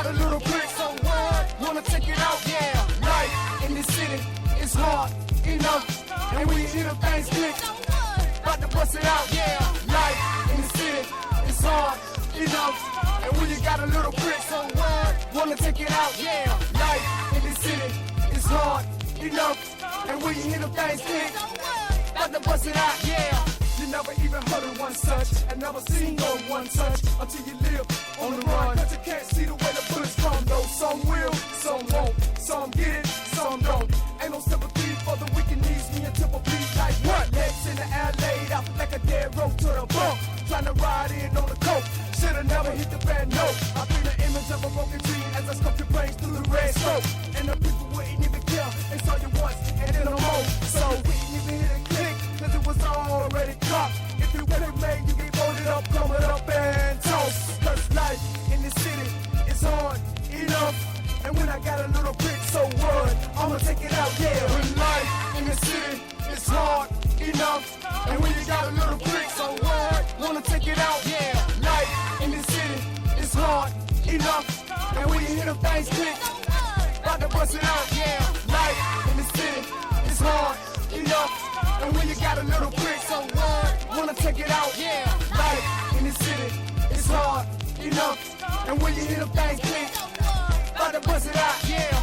got a little brick, so what? Wanna take it out, yeah. Life in this city is hard enough, and when you hear the things click, about to bust it out, yeah. Life in the city is hard enough, and when you got a little brick, so what? Wanna take it out, yeah. Life in this city is hard enough, and when you hear the things click, about to bust it out, yeah. You never even heard of one such, and never seen no one such, until you live on the run. Cause you can't see the way the bullets come, though. Some will, some won't. Some get it, some don't. Ain't no sympathy for the weak and needs me a temple beat like what? Legs in the air laid out like a dead rope to the bump. Trying to ride in on the coke. Should've never hit the bad note. I be the image of a broken tree as I scope your brains through the red smoke. And the people wouldn't even care. They saw you once and then no more. So we didn't even hit a click, cause it was already caught. If you would have made, you get voted up, coming up and toast. Cause life in this city is hard enough. And when I got a little bit, so what? I'ma take it out, yeah. When life in the city is hard enough. And when you got a little bit, so what? Wanna take it out, yeah. Life in the city is hard enough. And when you hear the things click, about to bust it out, yeah. Life in the city is hard enough. And when you got a little bit, so what? Wanna take it out, yeah. Life in the city is hard enough. And when you hear the things click, about to bust it out, yeah.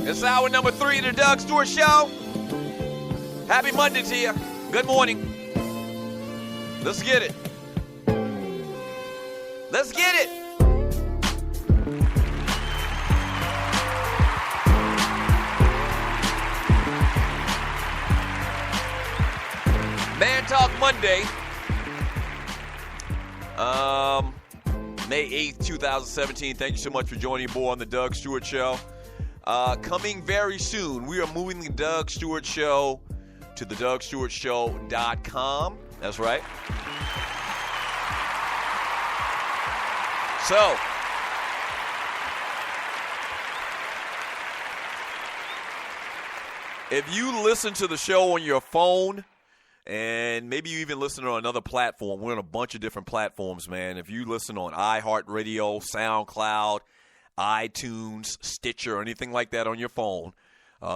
It's hour number 3 of the Doug Stewart Show. Happy Monday to you. Good morning. Let's get it. Let's get it. Man Talk Monday. May 8th, 2017. Thank you so much for joining me on the Doug Stewart Show. Coming very soon, we are moving the Doug Stewart Show to the DougStewartShow.com. That's right. So, if you listen to the show on your phone, and maybe you even listen on another platform, we're on a bunch of different platforms, man. If you listen on iHeartRadio, SoundCloud, iTunes, Stitcher, or anything like that on your phone,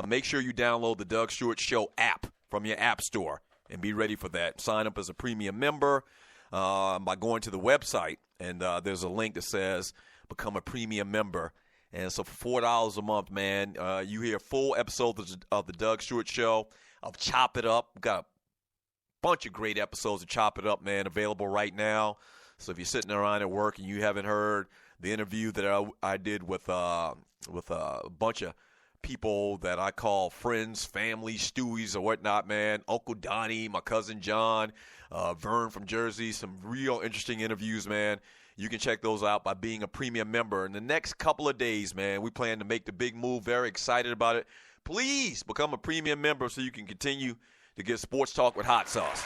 make sure you download the Doug Stewart Show app from your app store and be ready for that. Sign up as a premium member by going to the website, and there's a link that says become a premium member. And so for $4 a month, man, you hear full episodes of the Doug Stewart Show, of Chop It Up. We've got a bunch of great episodes of Chop It Up, man, available right now. So if you're sitting around at work and you haven't heard the interview that I did with a bunch of people that I call friends, family, Stewies, or whatnot, man. Uncle Donnie, my cousin John, Vern from Jersey, some real interesting interviews, man. You can check those out by being a premium member. In the next couple of days, man, we plan to make the big move. Very excited about it. Please become a premium member so you can continue to get sports talk with hot sauce.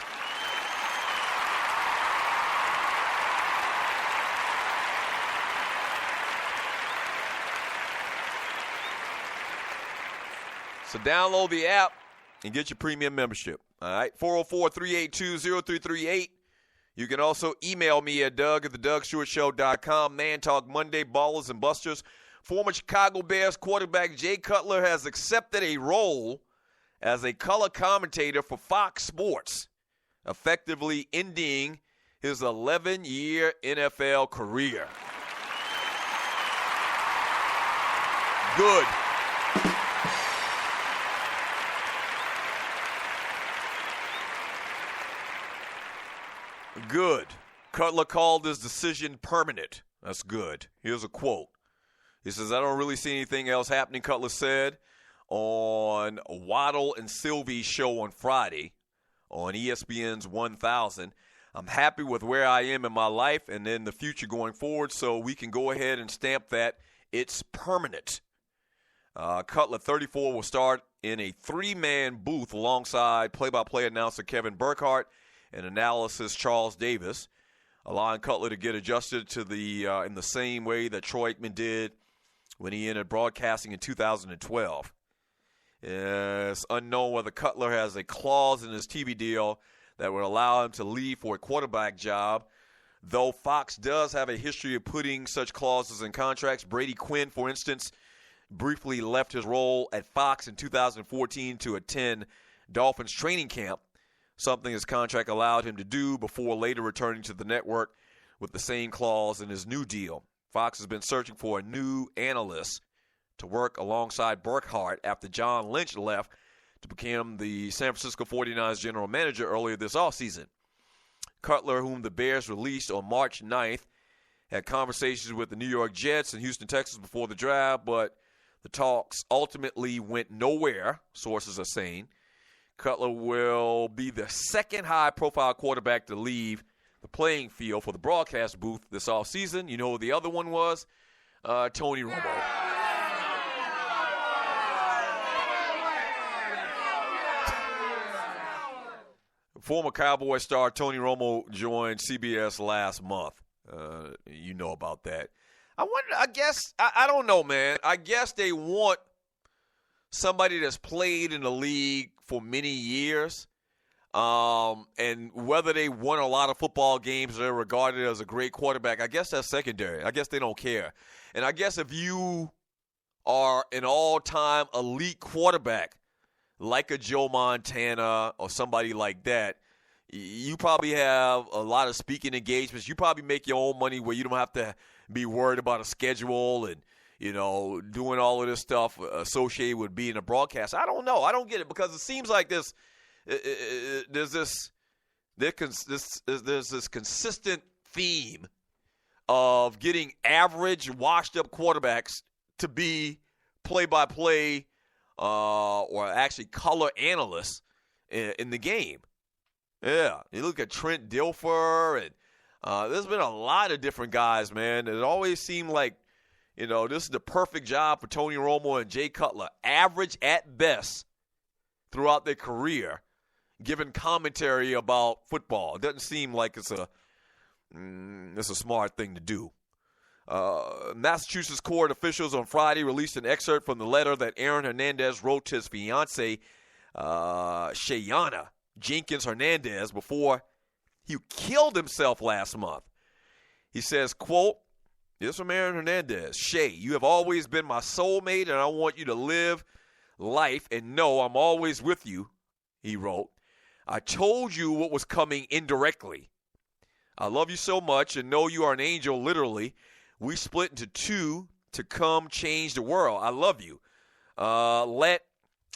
So download the app and get your premium membership. All right, 404-382-0338. You can also email me at Doug@theDougStewartShow.com. Man Talk Monday, Ballas and Bustas. Former Chicago Bears quarterback Jay Cutler has accepted a role as a color commentator for Fox Sports. effectively ending his 11-year NFL career. Good. Good. Cutler called his decision permanent. That's good. Here's a quote. He says, I don't really see anything else happening, Cutler said on Waddle and Sylvie's show on Friday on ESPN's 1000. I'm happy with where I am in my life and in the future going forward, so we can go ahead and stamp that it's permanent. Cutler, 34, will start in a three-man booth alongside play-by-play announcer Kevin Burkhardt and analyst Charles Davis, allowing Cutler to get adjusted to the in the same way that Troy Aikman did when he entered broadcasting in 2012. It's unknown whether Cutler has a clause in his TV deal that would allow him to leave for a quarterback job, though Fox does have a history of putting such clauses in contracts. Brady Quinn, for instance, briefly left his role at Fox in 2014 to attend Dolphins training camp, something his contract allowed him to do before later returning to the network with the same clause in his new deal. Fox has been searching for a new analyst to work alongside Burkhardt after John Lynch left to become the San Francisco 49ers general manager earlier this offseason. Cutler, whom the Bears released on March 9th, had conversations with the New York Jets and Houston Texans before the draft, but the talks ultimately went nowhere, sources are saying. Cutler will be the second high-profile quarterback to leave the playing field for the broadcast booth this offseason. You know who the other one was? Tony Romo. Former Cowboy star Tony Romo joined CBS last month. You know about that. I don't know, man. I guess they want somebody that's played in the league for many years. And whether they won a lot of football games or they're regarded as a great quarterback, I guess that's secondary. I guess they don't care. And I guess if you are an all-time elite quarterback, like a Joe Montana or somebody like that, you probably have a lot of speaking engagements. You probably make your own money where you don't have to be worried about a schedule and, you know, doing all of this stuff associated with being a broadcaster. I don't know. I don't get it because it seems like there's this consistent theme of getting average, washed-up quarterbacks to be play-by-play or actually color analysts in the game. Yeah, you look at Trent Dilfer, and there's been a lot of different guys, man. It always seemed like, you know, this is the perfect job for Tony Romo and Jay Cutler. Average at best throughout their career, giving commentary about football. It doesn't seem like it's a smart thing to do. Massachusetts court officials on Friday released an excerpt from the letter that Aaron Hernandez wrote to his fiancée, Shayana Jenkins Hernandez, before he killed himself last month. He says, quote, this is from Aaron Hernandez. Shay, you have always been my soulmate, and I want you to live life and know I'm always with you, he wrote. I told you what was coming indirectly. I love you so much and know you are an angel, literally. We split into two to come change the world. I love you. Let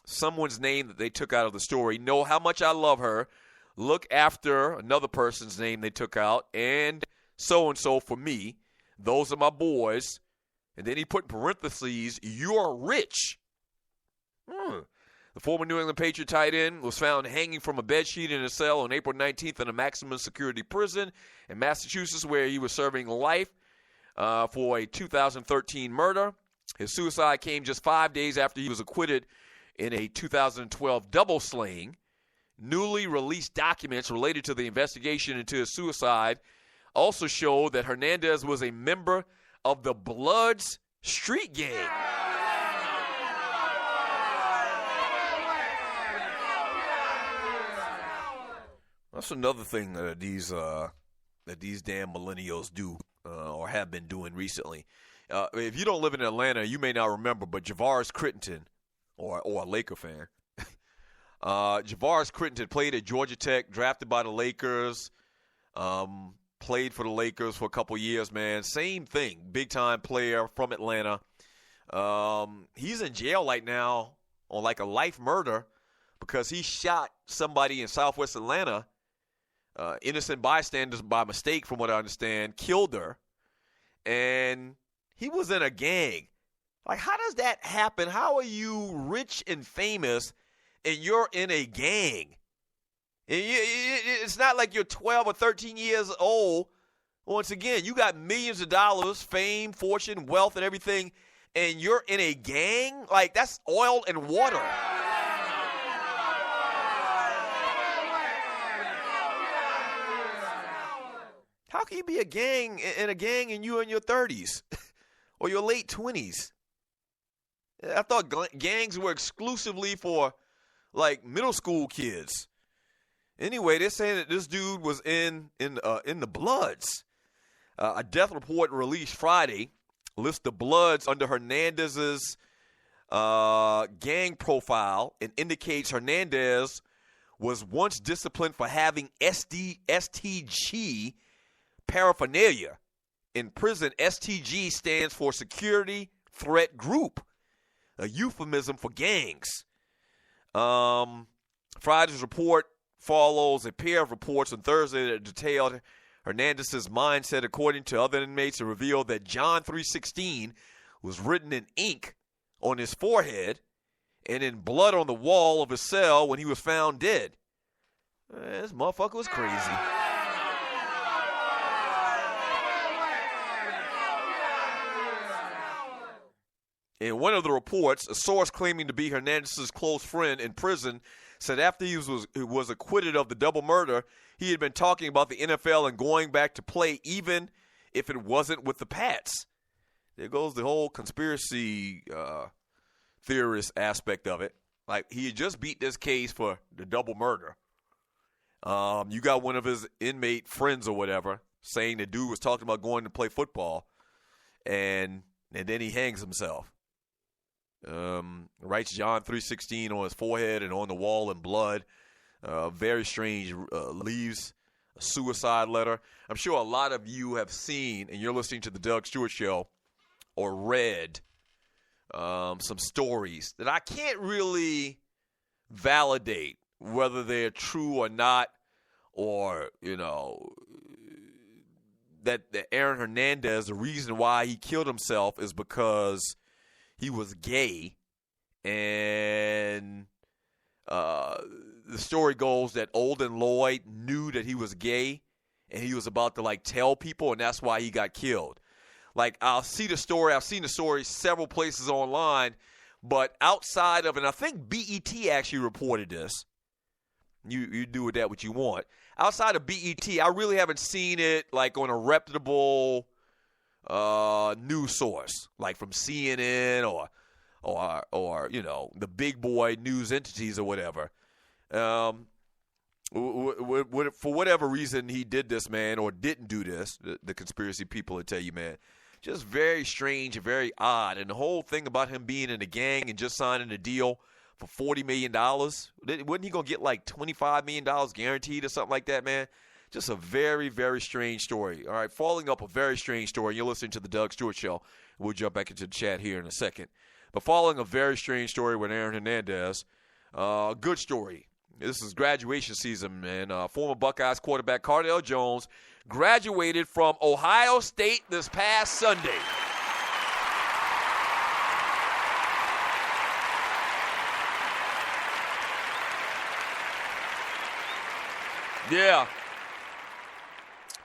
someone's name that they took out of the story know how much I love her. Look after another person's name they took out, and so for me. Those are my boys. And then he put in parentheses, you're rich. The former New England Patriot tight end was found hanging from a bedsheet in a cell on April 19th in a maximum security prison in Massachusetts, where he was serving life for a 2013 murder. His suicide came just 5 days after he was acquitted in a 2012 double slaying. Newly released documents related to the investigation into his suicide also showed that Hernandez was a member of the Bloods street gang. That's another thing that these damn millennials do or have been doing recently. If you don't live in Atlanta, you may not remember, but Javaris Crittenton, or a Laker fan, Javaris Crittenton had played at Georgia Tech, drafted by the Lakers, played for the Lakers for a couple years, man. Same thing, big-time player from Atlanta. He's in jail right now on like a life murder because he shot somebody in southwest Atlanta, innocent bystanders by mistake from what I understand, killed her, and he was in a gang. Like, how does that happen? How are you rich and famous and you're in a gang? It's not like you're 12 or 13 years old. Once again, you got millions of dollars, fame, fortune, wealth, and everything, and you're in a gang? Like, that's oil and water. How can you be in a gang and you're in your 30s or your late 20s? I thought gangs were exclusively for, like, middle school kids. Anyway, they're saying that this dude was in the Bloods. A death report released Friday lists the Bloods under Hernandez's gang profile and indicates Hernandez was once disciplined for having STG paraphernalia. In prison, STG stands for Security Threat Group, a euphemism for gangs. Friday's report follows a pair of reports on Thursday that detailed Hernandez's mindset. According to other inmates, it revealed that John 3:16 was written in ink on his forehead and in blood on the wall of his cell when he was found dead. This motherfucker was crazy. In one of the reports, a source claiming to be Hernandez's close friend in prison said after he was acquitted of the double murder, he had been talking about the NFL and going back to play even if it wasn't with the Pats. There goes the whole conspiracy theorist aspect of it. Like, he had just beat this case for the double murder. You got one of his inmate friends or whatever saying the dude was talking about going to play football, and then he hangs himself. Writes John 3:16 on his forehead and on the wall in blood. Very strange. Leaves a suicide letter. I'm sure a lot of you have seen, and you're listening to the Doug Stewart Show, or read some stories that I can't really validate whether they're true or not, or, you know, that Aaron Hernandez, the reason why he killed himself is because he was gay, and the story goes that Olden Lloyd knew that he was gay, and he was about to, like, tell people, and that's why he got killed. Like, I've seen the story several places online, but outside of, and I think BET actually reported this. You do with that what you want. Outside of BET, I really haven't seen it, like, on a reputable news source, like from CNN or you know, the big boy news entities or whatever. For whatever reason he did this, man, or didn't do this, the conspiracy people will tell you, man, just very strange and very odd. And the whole thing about him being in a gang and just signing a deal for $40 million, wasn't he going to get like $25 million guaranteed or something like that, man? Just a very, very strange story. All right, following up a very strange story. You're listening to the Doug Stewart Show. We'll jump back into the chat here in a second. But following a very strange story with Aaron Hernandez, good story. This is graduation season, man. Former Buckeyes quarterback Cardale Jones graduated from Ohio State this past Sunday. Yeah.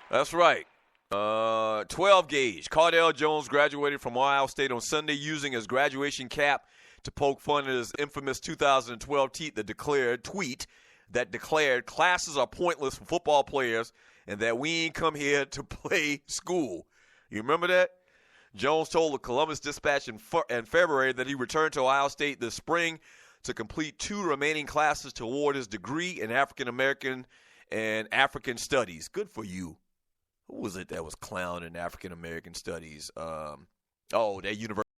That's right. 12 gauge. Cardale Jones graduated from Ohio State on Sunday using his graduation cap to poke fun at his infamous 2012 tweet that declared classes are pointless for football players and that we ain't come here to play school. You remember that? Jones told the Columbus Dispatch in February that he returned to Ohio State this spring to complete 2 remaining classes to award his degree in African American and African Studies. Good for you. Who was it that was clown in African American Studies? That university.